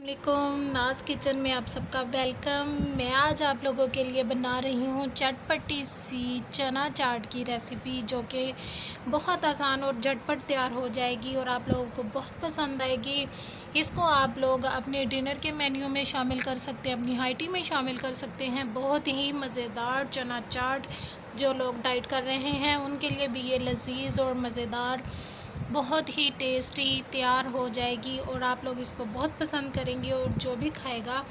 वालेकुम, नाज किचन में आप सबका वेलकम। मैं आज आप लोगों के लिए बना रही हूँ चटपटी सी चना चाट की रेसिपी, जो कि बहुत आसान और झटपट तैयार हो जाएगी और आप लोगों को बहुत पसंद आएगी। इसको आप लोग अपने डिनर के मेन्यू में शामिल कर सकते हैं, अपनी हाई टी में शामिल कर सकते हैं। बहुत ही मज़ेदार चना चाट, जो लोग डाइट कर रहे हैं उनके लिए भी ये लजीज और मज़ेदार बहुत ही टेस्टी तैयार हो जाएगी और आप लोग इसको बहुत पसंद करेंगे। और जो भी खाएगा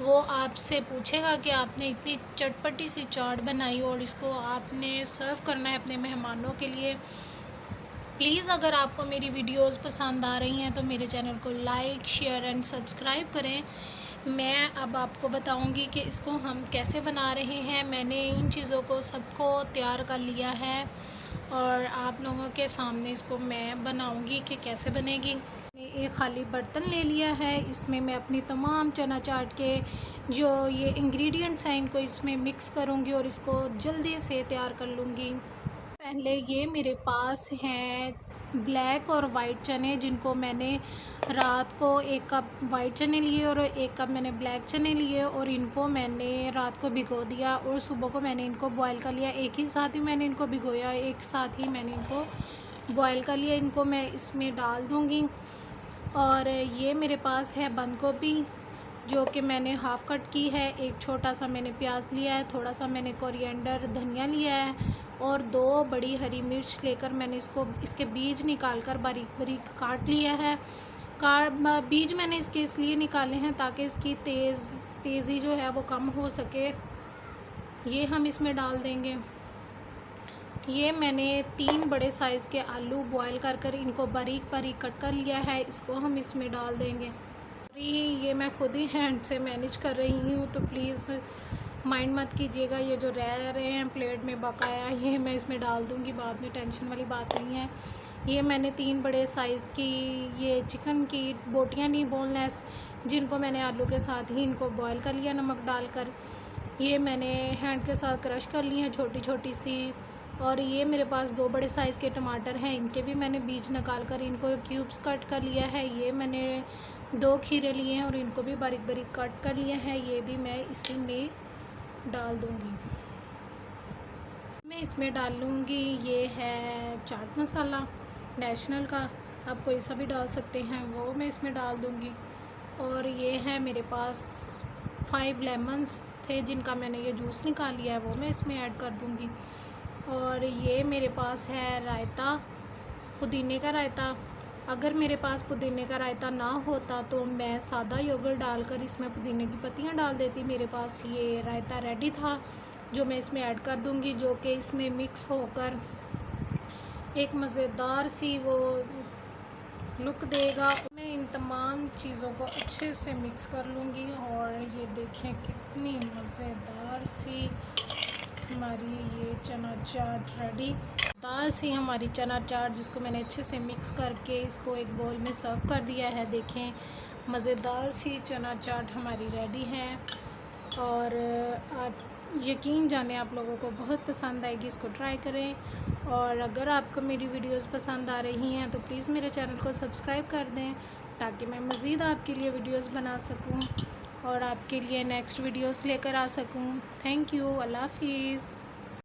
वो आपसे पूछेगा कि आपने इतनी चटपटी सी चाट बनाई और इसको आपने सर्व करना है अपने मेहमानों के लिए। प्लीज़ अगर आपको मेरी वीडियोस पसंद आ रही हैं तो मेरे चैनल को लाइक, शेयर एंड सब्सक्राइब करें। मैं अब आपको बताऊंगी कि इसको हम कैसे बना रहे हैं। मैंने इन चीज़ों को सबको तैयार कर लिया है और आप लोगों के सामने इसको मैं बनाऊंगी कि कैसे बनेगी। मैंने एक खाली बर्तन ले लिया है, इसमें मैं अपनी तमाम चना चाट के जो ये इंग्रेडिएंट्स हैं इनको इसमें मिक्स करूंगी और इसको जल्दी से तैयार कर लूँगी। पहले ये मेरे पास हैं ब्लैक और वाइट चने, जिनको मैंने रात को 1 कप वाइट चने लिए और 1 कप मैंने ब्लैक चने लिए और इनको मैंने रात को भिगो दिया और सुबह को मैंने इनको बॉईल कर लिया। एक ही साथ ही मैंने इनको भिगोया, एक साथ ही मैंने इनको बॉईल कर लिया। इनको मैं इसमें डाल दूँगी। और ये मेरे पास है बंद गोभी, जो कि मैंने हाफ़ कट की है। एक छोटा सा मैंने प्याज लिया है, थोड़ा सा मैंने कोरिएंडर धनिया लिया है और 2 बड़ी हरी मिर्च लेकर मैंने इसके बीज निकाल कर बारीक बारीक काट लिया है। बीज मैंने इसके इसलिए निकाले हैं ताकि इसकी तेज़ी जो है वो कम हो सके। ये हम इसमें डाल देंगे। ये मैंने 3 बड़े साइज़ के आलू बॉईल कर इनको बारीक बारीक कट कर लिया है, इसको हम इसमें डाल देंगे। ये मैं खुद ही हैंड से मैनेज कर रही हूँ, तो प्लीज़ माइंड मत कीजिएगा। ये जो रह रहे हैं प्लेट में बकाया, ये मैं इसमें डाल दूँगी बाद में, टेंशन वाली बात नहीं है। ये मैंने 3 बड़े साइज़ की ये चिकन की बोटियाँ ली बोनलेस, जिनको मैंने आलू के साथ ही इनको बॉईल कर लिया नमक डालकर। ये मैंने हैंड के साथ क्रश कर ली हैं छोटी छोटी सी। और ये मेरे पास 2 बड़े साइज़ के टमाटर हैं, इनके भी मैंने बीज निकाल कर इनको क्यूब्स कट कर लिया है। ये मैंने 2 खीरे लिए हैं और इनको भी बारीक बारीक कट कर लिया है, ये भी मैं इसी में डाल दूँगी। मैं इसमें डाल लूँगी, ये है चाट मसाला नेशनल का, आप कोई सा भी डाल सकते हैं, वो मैं इसमें डाल दूँगी। और ये है मेरे पास 5 लेमन्स थे जिनका मैंने ये जूस निकाल लिया है, वो मैं इसमें ऐड कर दूँगी। और ये मेरे पास है रायता, पुदीने का रायता। अगर मेरे पास पुदीने का रायता ना होता तो मैं सादा योगर्ट डालकर इसमें पुदीने की पत्तियाँ डाल देती। मेरे पास ये रायता रेडी था जो मैं इसमें ऐड कर दूँगी, जो कि इसमें मिक्स होकर एक मज़ेदार सी वो लुक देगा। मैं इन तमाम चीज़ों को अच्छे से मिक्स कर लूँगी और ये देखें कितनी मज़ेदार सी हमारी ये चना चाट रेडी। दाल सी हमारी चना चाट, जिसको मैंने अच्छे से मिक्स करके इसको एक बोल में सर्व कर दिया है। देखें मज़ेदार सी चना चाट हमारी रेडी है और आप यकीन जाने आप लोगों को बहुत पसंद आएगी। इसको ट्राई करें और अगर आपको मेरी वीडियोस पसंद आ रही हैं तो प्लीज़ मेरे चैनल को सब्सक्राइब कर दें, ताकि मैं मज़ीद आपके लिए वीडियोस बना सकूं और आपके लिए नेक्स्ट वीडियोस लेकर आ सकूं। थैंक यू, अल्लाह हाफिज़।